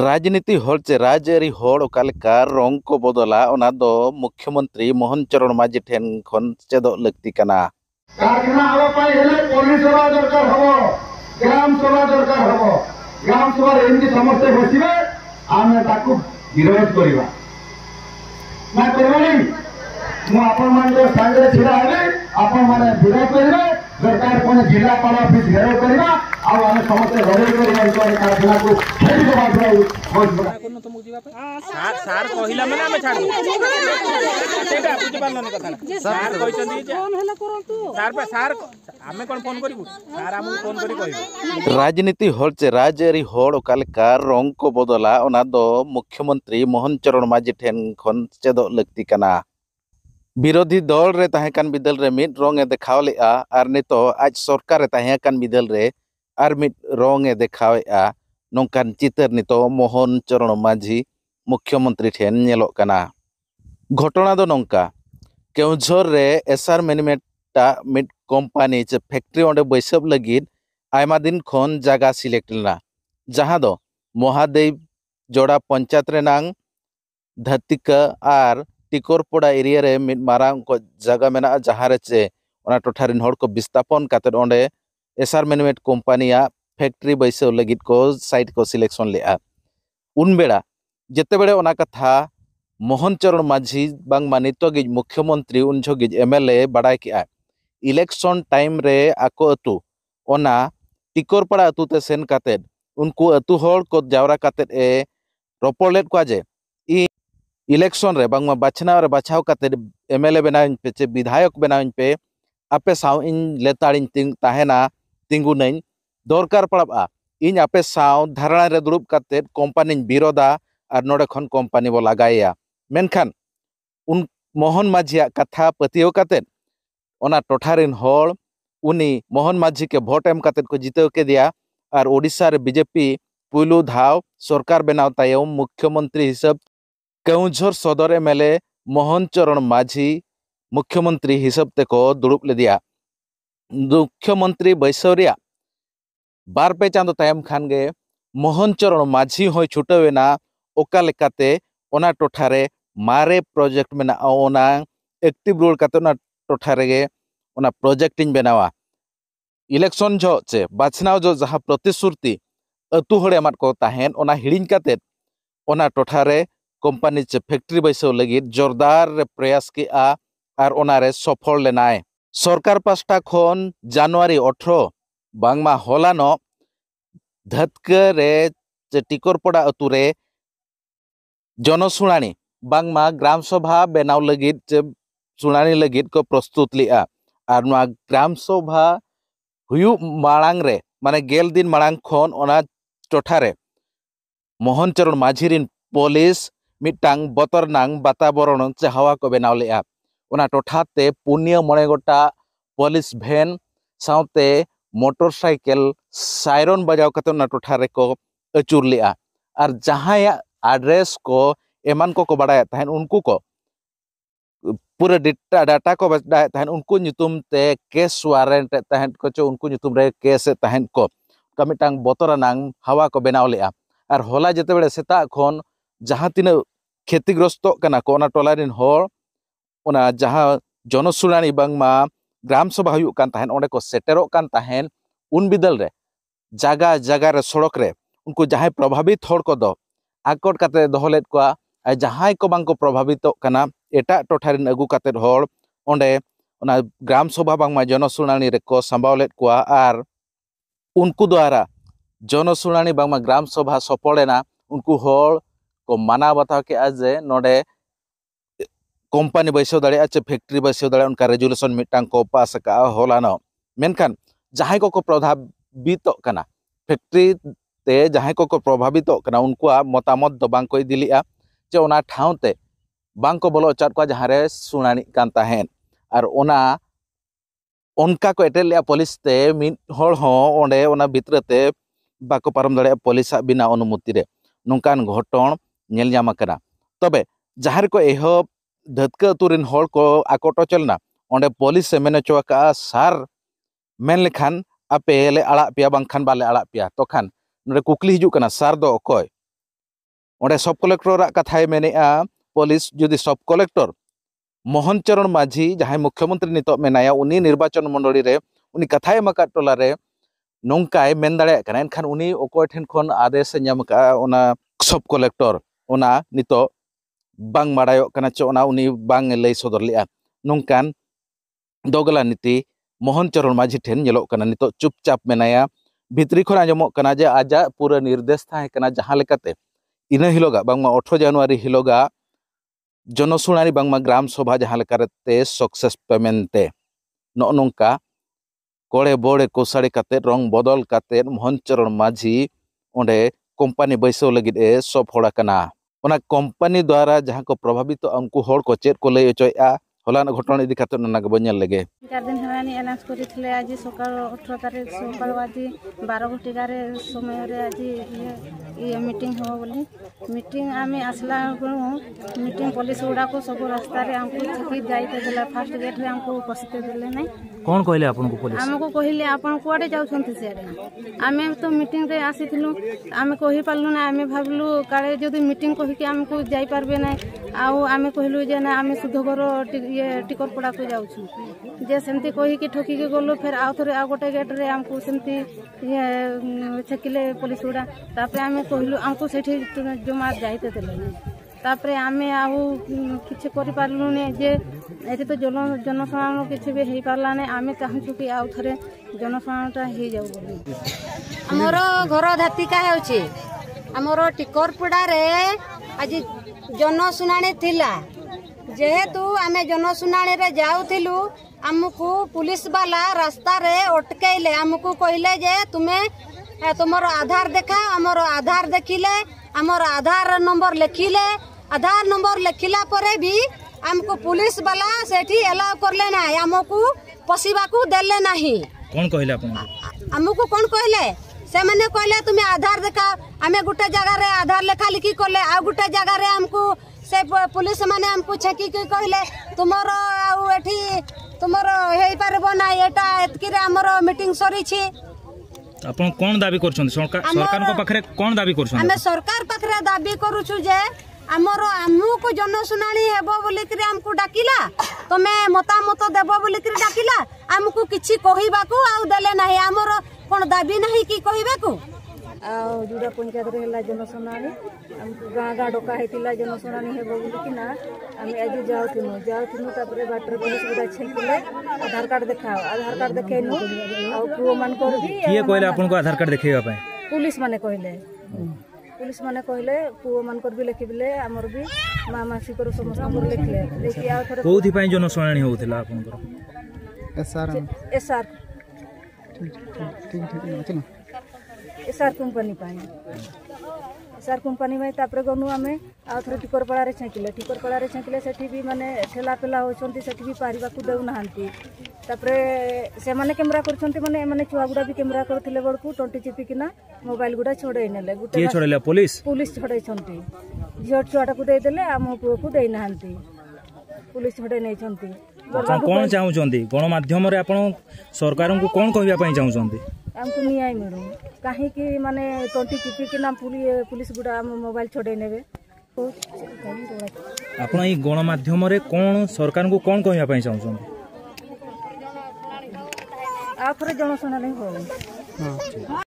राजनीति हर चे राजआरी हर ओकालेका रंग को बदला ओना दो मुख्यमंत्री मोहन चरण मांझी ठेन खन चेदो लगती कना। कारखाना हवा पाई हेले पुलिस सभा दरकार हबो, ग्राम सभा दरकार हबो। ग्राम सभा एमती समस्ते बसिबे आमे ताकू विरोध करिबा ना करबानी। मु आपन मान जो संगे छिड़ा हेले आपन माने विरोध करिबे, सरकार कोन जिल्लापाल ऑफिस घेराव करिबा आ आमे समस्ते लड़ाई करिबा। तो कारखाना को फेरी दबा दो सार सार कहिला माने आमे छाड़ सेटा बुझ पारलनी कथा सार कहिसंदी सार पे सार आमे कोन फोन करिबु सार आमु फोन करि कहिबु। राजनीति हर चे राजआरी हर ओकालेका रंग को बदला ओना दो मुख्यमंत्री मोहन चरण मांझी ठेन खन चेदो लगती कना। विरोधी दल रे तहेकान बिदल रे मिद रंग ए देखाव लेआ आर नितो आज सरकार रे तहेकान बिदल रे आर मिद रंग ए देखावेआ नोंकान चितर नितो मोहन चरण मांझी मुख्यमंत्री ठेन नेलो कना। घटना दो नोंका केउझर रे एसआर मैनेजमेंटा मिद कंपनी चे फैक्ट्री ओंडे बैसब लगिद आयमा दिन खन जागा सिलेक्ट लेना, जहां दो महादेव जोड़ा पंचायत रे नांग धतिका आर टिकोरपोड़ा एरिया रे मिद मारांग को जगह मेना जहां रे चे ओना टोठारिन हर को विस्थापन कातेद ओंडे एसआर मैनेजमेंट कंपनिया फैक्ट्री बैसव लगिद को साइट को सिलेक्शन लेआ। उन बेड़ा जेते बेड़े ओना कथा मोहन चरण मांझी बांग मानितोगिज मुख्यमंत्री उन झोगिज एमएलए बाडाय केआ इलेक्शन टाइम रे आको अतु ओना टिकोरपाड़ा अतु ते सेन कातेद उनको अतु हर को जावरा कातेद ए रोपड़ लेद को जे इलेक्शन रे बांगमा बाछनाव रे बाछाव कातेद एमएलए बनाइन पे चे विधायक बनाइन पे आपे साव इन लेताड़िन तिंग ताहेना तिंगु नइन दरकार पड़ाबा इन आपे साव धारणा रे दुरुब कातेद कंपनी विरोधा आर नोडे खन कंपनी बो लगाया। मेनखान उन मोहन मांझिया कथा पतियो कातेद ओना टोठारिन हर उनी मोहन मांझी के भोट एम कातेद को जितेव के दिया आर ओडिशा रे बीजेपी पुलु धाव सरकार बनाव तायम मुख्यमंत्री हिसाब केउझर सदर एमएलए मोहन चरण मांझी मुख्यमंत्री हिसाब ते को दुरुब ले दिया। मुख्यमंत्री बैसवरिया बार पे चांदो तायम खान गे मोहन चरण मांझी होय छुटवेना ओका लेकाते ओना टोठारे मारे प्रोजेक्ट मेना ओना एक्टिव रोल काते ओना टोठारे गे ओना प्रोजेक्ट इन बनावा। इलेक्शन जो चे बाछनाव जो जहां प्रतिश्रुति अतु हड़े एमात को ताहेन ओना हिड़िन काते ओना टोठारे कंपनी चे फैक्ट्री बैसव लगिद जोरदार रे प्रयास के आर ओनारे सफल लेनाय। सरकार पास्टा खन जनवरी 18 बांगमा हलानो धतके रे चे टिकोरपोड़ा अतु रे जनसुनानी बांगमा ग्राम सभा बेनाव लगिद चे सुनानी लगिद को प्रस्तुत लिया आर मा ग्राम सभा हुयु मांग रे माने 10 दिन मांग खन ओना टोठारे मोहन चरण मांझी रिन पुलिस मिटांग बतर नांग वातावरण चे हवा को बेनाव लेआ। ओना टोठाते पुनिया मणे गोटा पुलिस भैन साउते मोटरसाइकिल सायरन बजाव कते ओना टोठारे को अचुर लेआ आर जहां एड्रेस को एमान को बाडाय ताहेन उनको को पूरा डाटा को बाडाय ताहेन उनको nyutum ते केस वारंट ताहेन को चो उनको nyutum रे केस ताहेन को कमिटांग बतर नांग हवा को बेनाव लेआ। आर होला जेते बेले सेता खन जहां तीना क्षतिग्रस्त कना को ओना टोलारिन हर ओना जहां जनसुनानी बांगमा ग्राम सभा हुयु कान ताहेन ओंडे को सेटेरो कान ताहेन उन बिदल रे जागा जागा रे सड़क रे उनको जहां प्रभावित हर को दो आकट काते दोहलेद को आ जहां को बांग को प्रभावित कना एटा टोठारिन अगु काते हर ओंडे ओना ग्राम सभा बांगमा जनसुनानी रे को संभावलेद को आर उनको द्वारा जनसुनानी बांगमा ग्राम सभा सफलेना उनको हर को माना बताव के आज नोडे कंपनी बैसव दाड़े चे फैक्ट्री बैसव दाड़े उनका रेजुलेशन मिटांग को पास का हलानो। मेनखान जहां को प्रभावित कना फैक्ट्री ते जहां को प्रभावित कना उनको मतामत दो बांग को इदिलिया चे ओना ठावते बांग को बोलो चाट को जहां रे सुनानी कान ताहेन आर ओना उनका को एटेल लिया पुलिस ते मिद हर हो ओंडे ओना भितरते बाको पारम दाड़े पुलिस बिना अनुमति रे नोंकान घटन नेल जाम कना। तबे जहां को एहो धतका अतुरिन हर को आकोटो चलना ओंडे पुलिस से मेन चोका सार मेन लेखान आपे ले आड़ा पिया बांखान बाले आड़ा पिया तोखान नोडे कुकली हिजु कना सार दो अकोय ओंडे सब कलेक्टर कथाय मेनेआ पुलिस जुदी सब कलेक्टर मोहन चरण माझी जहां मुख्यमंत्री नितो मेनाया उनी निर्वाचन मंडली रे उनी कथाय मका टोला रे नोंकाय मेन दाड़े कना एनखान उनी ओकोय ठेन खन आदेश ᱧᱟᱢ का ओना सब कलेक्टर ओना नितो बांग माडायो कना च ओना उनी बांग लay सदर लेआ नोंकान दोगला नीति मोहन चरण माझी ठेन नेलो कना नितो चुपचाप मेनाया भितरी खन आजमो कना जे आजा पूरा निर्देश थाहे कना जहां लेकाते इना हिलोगा बांगमा 18 जनवरी हिलोगा जनसुनानी बांगमा ग्राम सभा जहां लेकाते सक्सेस पेमेंटे नोंका कोड़े बोड़े कोसाड़ी काते रंग बदल काते मोहन चरण माझी ओंडे कंपनी बैसो लगिद ए सब होड़ा कना ओना कंपनी द्वारा जहां को प्रभावित उनको होड़ को चेक को लय अचोया हलान घटना इदी खाते नाग बñel लगे 4 दिन हरानी अनाउंस करिथिले आज सकाळ 18 तारिख सकाळ बाजी 12 घटिका रे समय रे आज ये मीटिंग हो बोली मीटिंग आमे असला मीटिंग पुलिस उडा को सब रास्ता रे हमको छकी जाइते देला फर्स्ट गेट रे हमको उपस्थित देले नै कोन कहले आपन को पुलिस हमको कहिले आपन कोडे जाउछंती से आमे तो मीटिंग रे आसीथिलु आमे कहि पालनु ना आमे भाबलु काळे जदी मीटिंग कहि के हमको जाई पारबे नै आउ आमे कहिलु जे ना आमे सुधगर ये टिकट पड़ा को जाउछु जे सेमती कहि के ठोकी के गलो फिर आउ थरे आ गोटे गेट रे हमको सेमती ये छकिले पुलिस उडा तापरे आमे कहिलु हमको सेठी जमा जाइते देले तापरे आमे आउ किछ करि पारलु ने जे एते तो जनसाधारण किछ भी हेई पारला ने आमे चाहछु कि आउ थरे जनसाधारणटा हेई जाउ बोली हमर घर धातिका हेउची हमर टिकरपड़ा रे आज जनसुनानी थिला जेहेतु आमे जनसुनानी रे जाउथिलु हमकु पुलिस वाला रास्ता रे अटकेले हमकु कहले जे तुम्हें तुमर आधार देखा हमर आधार देखिले हमर आधार नंबर लिखिले आधार नंबर लिखिला परे भी हमको पुलिस वाला सेठी अलाउ करले ना हमकु पसिबा को देले नाही कोन कहले आपन हमकु कोन कहले से माने कहले तुम्हें आधार देखा हमें गुटे जगह रे आधार लेखा लिखी करले आ गुटे जगह रे हमकु से पुलिस माने हमकु छकी के कहले तुमर आ एठी तुमर हेई परबो ना एटा एतकी रे हमर मीटिंग सरी छी आपन कोन दाबी करछन सरकार को पाखरे कोन दाबी करछन हमें सरकार पाखरे दाबी करूछु जे हमरो हमकु जनसुनानी हेबो बोली कि हमकु डाकिला तमे मतामत देबो बोली कि डाकिला हमकु किछि कहिबा को आ देले नाही हमरो कोन दाबी नाही कि कहिबा को जुड़ा पंचायत रे हला जनसुनानी हमकु गागा डका हेतिला जनसुनानी हेबो बोली कि ना हम आज जाउथिनु तापरे बाटर पुलिस गुडा छेकिले आधार कार्ड देखाओ आधार कार्ड देखेनु आ पुओ मान कर भी किए कहले आपन को आधार कार्ड देखेबा पय पुलिस माने कहले पुओ मान कर भी लिखिबले हमर भी मासी कर समस्त कर लिखले देखि आ थरे कोथि पय जनसुनानी होथिला आपन को एसआर ठीक एसआर कंपनी पाई एसआर कंपनी में तापरे गनु आमे आ थरे टिकरपड़ा रे छेकिले सेठी भी माने ठेला पेला होछंती सेठी भी पारिबा को देउ नाहंती तापरे से माने कैमरा करछंती माने माने छुआ गुडा भी कैमरा करथिले बडकू टंटी चिपी किना मोबाइल गुडा छोड़े नेले गुटे के छोड़ले पुलिस छोड़े छंती झियो छुआटा को दे देले आ मो पुओ को देई नाहंती पुलिस छोड़े नै छंती कोन चाहउचंती गणमाध्यम रे आपण सरकार को कोन कहबा पय चाहउचंती हमको न्याय मिलू कहीं कि माने टंटी चिपी के नाम पुलिस गुडा मोबाइल छोड़े नेबे आपण ई गणमाध्यम रे कोन सरकार को कोन कहबा पय चाहउचंती आखरे जनसुनानी हो